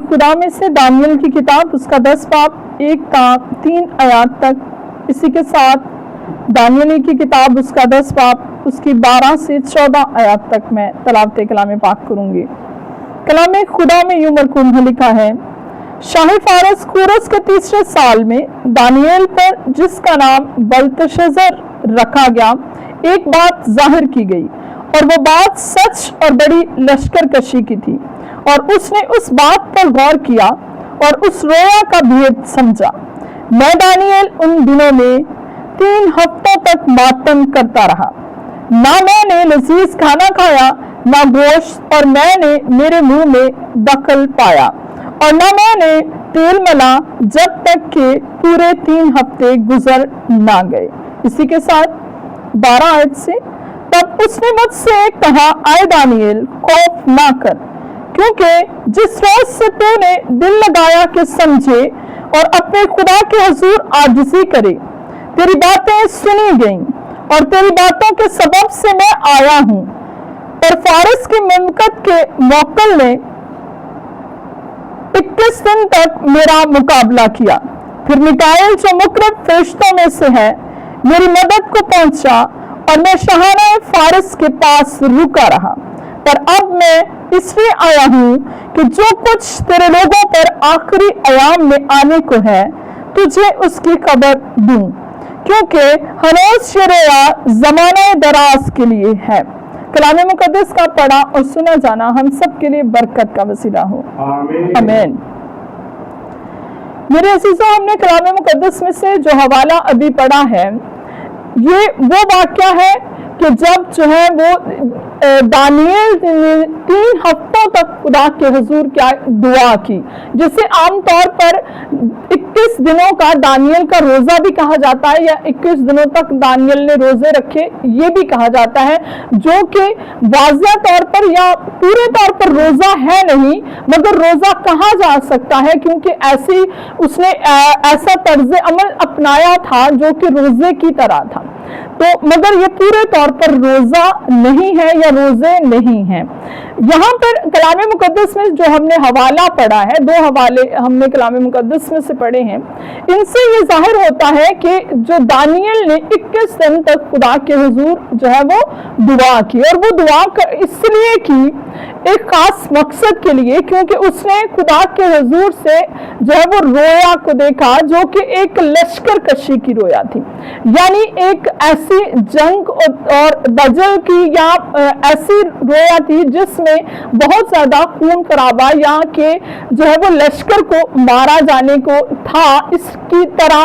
خدا میں سے دانیل کی کتاب اس کا 10 باب 1 تا 3 آیات تک، اسی کے ساتھ دانیل کی کتاب اس کا 10 باب اس کی 12 سے 14 آیات تک میں تلاوت کلام پاک کروں گی۔ کلام خدا میں یوں مرقوم لکھا ہے: شاہ فارس کورس کے 3 سال میں دانیل پر، جس کا نام بلتشزر رکھا گیا، ایک بات ظاہر کی گئی، اور وہ بات سچ اور بڑی لشکر کشی کی تھی، اور اس نے اس بات پر غور کیا اور اس رویا کا بھید سمجھا۔ میں دانیل ان دنوں میں 3 ہفتوں تک ماتم کرتا رہا، نہ میں نے لذیذ کھانا کھایا نہ گوشت، اور میں نے میرے منہ میں دخل پایا، اور نہ میں نے تیل ملا، جب تک کہ پورے 3 ہفتے گزر نہ گئے۔ اسی کے ساتھ 12 آیت سے: تب اس نے مجھ سے کہا، اے دانیل، خوف نہ کر، کیونکہ جس روز سے تو نے دل لگایا کہ سمجھے اور اپنے خدا کے حضور عاجزی کرے، تیری باتیں سنی گئیں، اور تیری باتوں کے سبب سے میں آیا ہوں۔ اور فارس کی مملکت کے موکل نے 21 دن تک میرا مقابلہ کیا، پھر میکائیل جو مقرب فرشتوں میں سے ہے میری مدد کو پہنچا، اور میں شاہانہ فارس کے پاس رکا رہا۔ پر اب میں اس لیے آیا ہوں کہ جو کچھ تیرے لوگوں پر آخری ایام میں آنے کو ہے، تجھے اس کی خبر دوں، کیونکہ ہنوز یہ رویا زمانہ دراز کے لیے ہے۔ کلام مقدس کا پڑھا اور سنا جانا ہم سب کے لیے برکت کا وسیلہ ہو، آمین۔ میرے عزیزوں، ہم نے کلام مقدس میں سے جو حوالہ ابھی پڑھا ہے، یہ وہ واقعہ ہے کہ جب جو ہے وہ دانیل 3 ہفتوں تک خدا کے حضور کیا دعا کی، جسے عام طور پر 21 دنوں کا دانیل کا روزہ بھی کہا جاتا ہے، یا 21 دنوں تک دانیل نے روزے رکھے یہ بھی کہا جاتا ہے، جو کہ واضح طور پر یا پورے طور پر روزہ ہے نہیں، مگر روزہ کہا جا سکتا ہے، کیونکہ اس نے ایسا طرز عمل اپنایا تھا جو کہ روزے کی طرح تھا، تو مگر یہ پورے طور پر روزہ نہیں ہے یا روزے نہیں ہیں۔ یہاں پر کلام مقدس میں جو ہم نے حوالہ پڑھا ہے، 2 حوالے ہم نے کلام مقدس میں سے پڑھے ہیں، ان سے یہ ظاہر ہوتا ہے کہ جو دانیل نے 21 دن تک خدا کے حضور جو ہے وہ دعا کی، اور وہ دعا اس لیے کی ایک خاص مقصد کے لیے، کیونکہ اس نے خدا کے حضور سے جو ہے وہ رویا کو دیکھا، جو کہ ایک لشکر کشی کی رویا تھی، یعنی ایک ایسی جنگ اور دجل کی یا ایسی رویا تھی جس میں بہت زیادہ خون خرابہ یا کہ جو ہے وہ لشکر کو مارا جانے کو تھا، اس کی طرح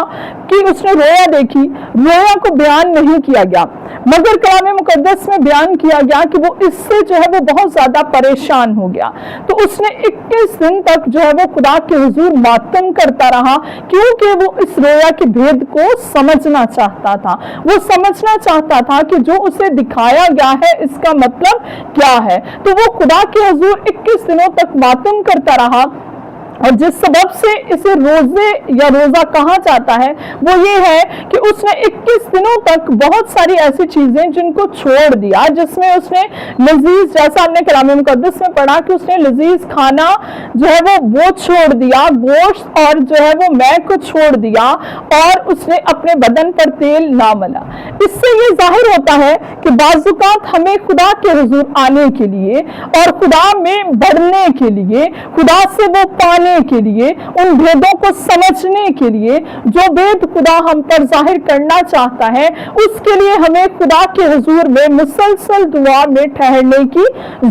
کی اس نے رویا دیکھی۔ رویا کو بیان نہیں کیا گیا، مگر کلام مقدس میں بیان کیا گیا کہ وہ اس سے جو ہے وہ بہت زیادہ پریشان ہو گیا، تو اس نے 21 دن تک جو ہے وہ خدا کے حضور ماتم کرتا رہا، کیونکہ وہ اس رویا کے بھید کو سمجھنا چاہتا تھا۔ وہ سمجھنا چاہتا تھا کہ جو اسے دکھایا گیا ہے اس کا مطلب کیا ہے، تو وہ خدا کے حضور 21 دنوں تک ماتم کرتا رہا، اور جس سبب سے اسے روزے یا روزہ کہا جاتا ہے وہ یہ ہے کہ اس نے 21 دنوں تک بہت ساری ایسی چیزیں جن کو چھوڑ دیا، جس میں اس نے لذیذ، جیسا ہم نے کلام مقدس میں پڑھا کہ اس نے لذیذ کھانا جو ہے وہ چھوڑ دیا، گوشت اور جو ہے وہ مے کو چھوڑ دیا، اور اس نے اپنے بدن پر تیل نہ ملا۔ اس سے یہ ظاہر ہوتا ہے کہ بعض اوقات ہمیں خدا کے حضور آنے کے لیے اور خدا میں بڑھنے کے لیے، خدا سے وہ پانے کے لیے، ان بھیدوں کو سمجھنے کے لیے جو بھید خدا ہم پر ظاہر کرنا چاہتا ہے، اس کے لیے ہمیں خدا کے حضور میں مسلسل دعا میں ٹھہرنے کی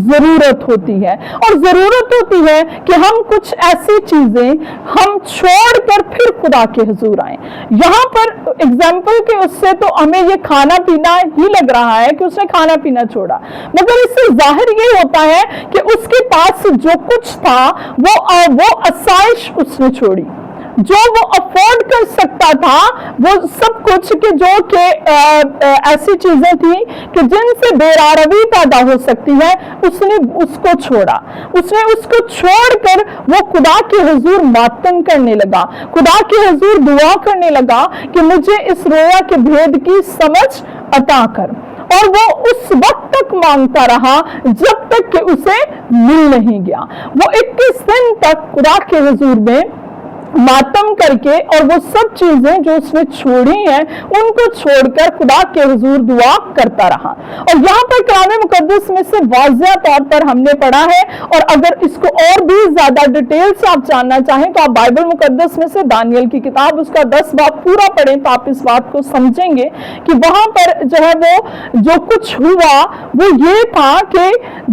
ضرورت ہوتی ہے، اور ضرورت ہوتی ہے کہ ہم کچھ ایسی چیزیں ہم چھوڑ کر پھر خدا کے حضور آئیں۔ یہاں پر اگزامپل کے اس سے تو ہمیں یہ کھانا پینا ہی لگ رہا ہے کہ اس نے کھانا پینا چھوڑا، مگر اس سے ظاہر یہ ہوتا ہے کہ اس کے پاس جو کچھ تھا وہ آسائش اس نے چھوڑی، جو وہ افورڈ کر سکتا تھا، وہ سب کچھ کہ جو کہ ایسی چیزیں تھیں کہ جن سے بے-راروی پیدا ہو سکتی ہے، اس نے اس کو چھوڑا، اس نے اس کو چھوڑ کر وہ خدا کے حضور ماتم کرنے لگا، خدا کے حضور دعا کرنے لگا کہ مجھے اس رویا کے بھید کی سمجھ عطا کر۔ اور وہ اس وقت تک مانگتا رہا جب تک کہ اسے مل نہیں گیا۔ وہ 21 دن تک خدا کے حضور میں ماتم کر کے اور وہ سب چیزیں جو اس نے چھوڑی ہیں ان کو چھوڑ کر خدا کے حضور دعا کرتا رہا۔ اور یہاں پر کلام مقدس میں سے واضح طور پر ہم نے پڑھا ہے، اور اگر اس کو اور بھی زیادہ ڈیٹیل سے آپ جاننا چاہیں تو آپ بائبل مقدس میں سے دانیل کی کتاب اس کا 10 باب پورا پڑھیں تو آپ اس بات کو سمجھیں گے کہ وہاں پر جو ہے وہ جو کچھ ہوا وہ یہ تھا کہ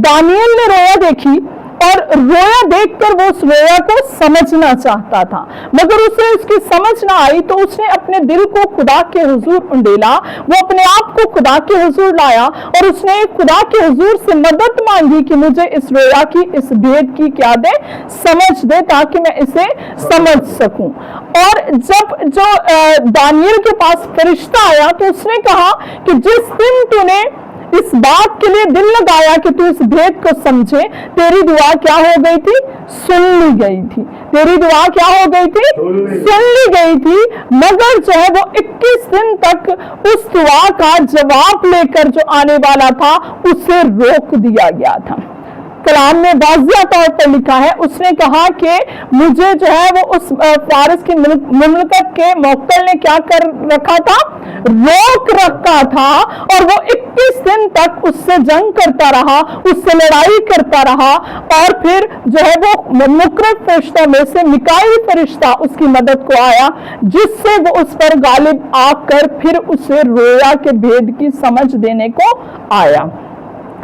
دانیل نے رویا دیکھی، اور رویا دیکھ کر وہ اس رویا کو سمجھنا چاہتا تھا، مگر اسے اس کی سمجھ نہ آئی، تو اس نے اپنے دل کو خدا کے حضور انڈیلا، وہ اپنے آپ کو خدا کے حضور لایا اور اس نے خدا کے حضور سے مدد مانگی کہ مجھے اس رویا کی، اس بھید کی کیا دے، سمجھ دے تاکہ میں اسے سمجھ سکوں۔ اور جب جو دانیل کے پاس فرشتہ آیا تو اس نے کہا کہ جس دن تو نے اس بات کے لیے دل لگایا کہ تو اس بھید کو سمجھے، تیری دعا کیا ہو گئی تھی؟ سن لی گئی تھی۔ تیری دعا کیا ہو گئی تھی؟ سن لی گئی تھی، مگر جو ہے وہ 21 دن تک اس دعا کا جواب لے کر جو آنے والا تھا اسے روک دیا گیا تھا۔ کلام میں واضح طور پر لکھا ہے، اس نے کہا کہ مجھے جو ہے وہ اس فارس کی مملکت کے موکل نے کیا کر رکھا تھا؟ روک رکھا تھا، اور وہ 21 دن تک اس سے جنگ کرتا رہا، اس سے لڑائی کرتا رہا، اور پھر جو ہے وہ مقرب فرشتوں میں سے میکائیل فرشتہ اس کی مدد کو آیا، جس سے وہ اس پر غالب آ کر پھر اسے رویا کے بھید کی سمجھ دینے کو آیا۔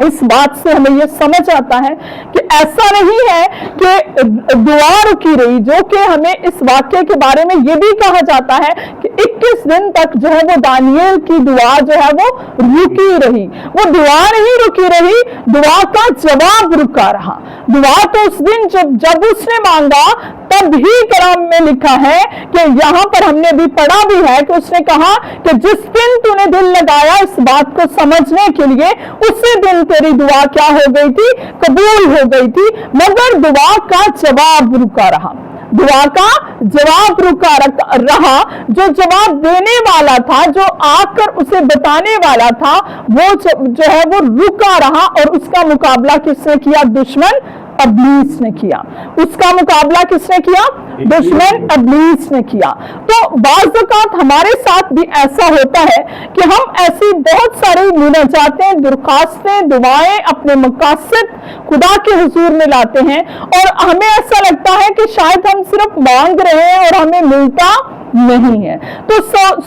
اس بات سے ہمیں یہ سمجھ آتا ہے کہ ایسا نہیں ہے کہ دعا رکی رہی، جو کہ ہمیں اس واقعے کے بارے میں یہ بھی کہا جاتا ہے کہ 21 دن تک جو ہے وہ دانیل کی دعا جو ہے وہ رکی رہی۔ وہ دعا نہیں رکی رہی، دعا کا جواب رکا رہا۔ دعا تو اس دن جب اس نے مانگا تب ہی کلام میں لکھا ہے کہ یہاں پر ہم نے بھی پڑھا بھی ہے کہ اس نے کہا کہ جس دن تو نے دل لگایا اس بات کو سمجھنے کے لیے، اسی دن تیری دعا کیا ہو گئی تھی؟ قبول ہو گئی تھی، مگر دعا کا جواب رکا رہا۔ دعا کا جواب رکا رہا، جو جواب دینے والا تھا، جو آ کر اسے بتانے والا تھا، وہ جو ہے وہ رکا رہا، اور اس کا مقابلہ کس نے کیا؟ دشمن ابلیس نے کیا۔ اس کا مقابلہ کس نے کیا؟ دشمن ابلیس نے کیا۔ تو بعض اوقات ہمارے ساتھ بھی ایسا ہوتا ہے کہ ہم ایسی بہت ساری مناجاتیں، درخواستیں، دعائیں، اپنے مقاصد خدا کے حضور میں لاتے ہیں، اور ہمیں ایسا لگتا ہے کہ شاید ہم صرف مانگ رہے ہیں اور ہمیں ملتا نہیں ہے۔ تو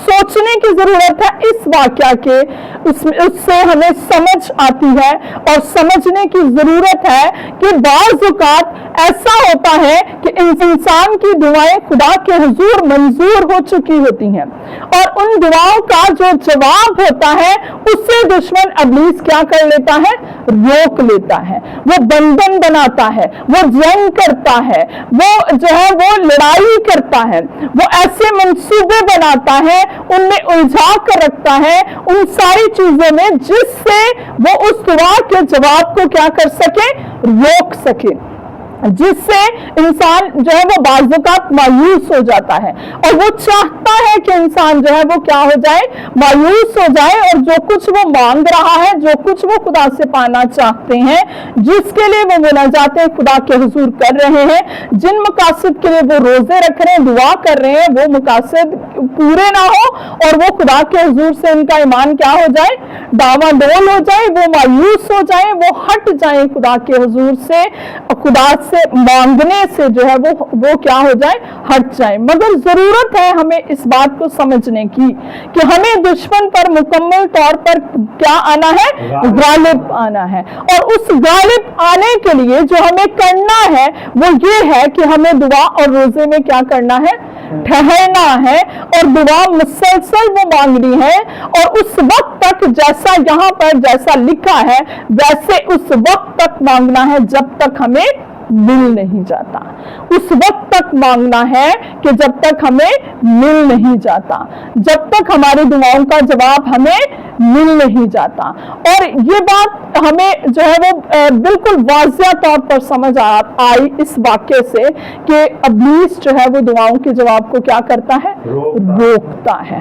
سوچنے کی ضرورت ہے اس واقعہ کے، اس سے ہمیں سمجھ آتی ہے، اور سمجھنے کی ضرورت ہے کہ بعض اوقات ایسا ہوتا ہے کہ انسان کی دعائیں خدا کے حضور منظور ہو چکی ہوتی ہیں، اور ان دعاؤں کا جو جواب ہوتا ہے اسے دشمن ابلیس کیا کر لیتا ہے؟ روک لیتا ہے، وہ بندھن بناتا ہے، وہ جنگ کرتا ہے، وہ جو ہے وہ لڑائی کرتا ہے، وہ ایسے منصوبے بناتا ہے، ان میں الجھا کر رکھتا ہے ان ساری چیزوں میں، جس سے وہ اس دعا کے جواب کو کیا کر سکے؟ روک سکے، جس سے انسان جو ہے وہ بعض اوقات مایوس ہو جاتا ہے، اور وہ چاہتا ہے کہ انسان جو ہے وہ کیا ہو جائے؟ مایوس ہو جائے، اور جو کچھ وہ مانگ رہا ہے، جو کچھ وہ خدا سے پانا چاہتے ہیں، جس کے لیے وہ مناجاتیں خدا کے حضور کر رہے ہیں، جن مقاصد کے لیے وہ روزے رکھ رہے ہیں، دعا کر رہے ہیں، وہ مقاصد پورے نہ ہو، اور وہ خدا کے حضور سے ان کا ایمان کیا ہو جائے؟ ڈاواں ڈول ہو جائے، وہ مایوس ہو جائے، وہ ہٹ جائیں خدا کے حضور سے، خدا سے مانگنے سے جو ہے وہ کیا ہو جائے؟ ہٹ جائے۔ مگر ضرورت ہے ہمیں اس بات کو سمجھنے کی کہ ہمیں دشمن پر مکمل طور پر کیا آنا ہے؟ غالب آنا ہے، اور اس غالب آنے کے لیے جو ہمیں کرنا ہے وہ یہ ہے کہ ہمیں دعا اور روزے میں کیا کرنا ہے؟ ٹھہرنا ہے، اور دعا مسلسل وہ مانگنی ہے، اور اس وقت تک جیسا یہاں پر جیسا لکھا ہے ویسے اس وقت تک مانگنا ہے جب تک ہمیں مل نہیں جاتا۔ اس وقت تک مانگنا ہے کہ جب تک ہمیں مل نہیں جاتا، جب تک ہماری دعاؤں کا جواب ہمیں مل نہیں جاتا۔ اور یہ بات ہمیں جو ہے وہ بالکل واضح طور پر سمجھ آئی اس واقعے سے کہ ابلیس جو ہے وہ دعاؤں کے جواب کو کیا کرتا ہے؟ روکتا ہے۔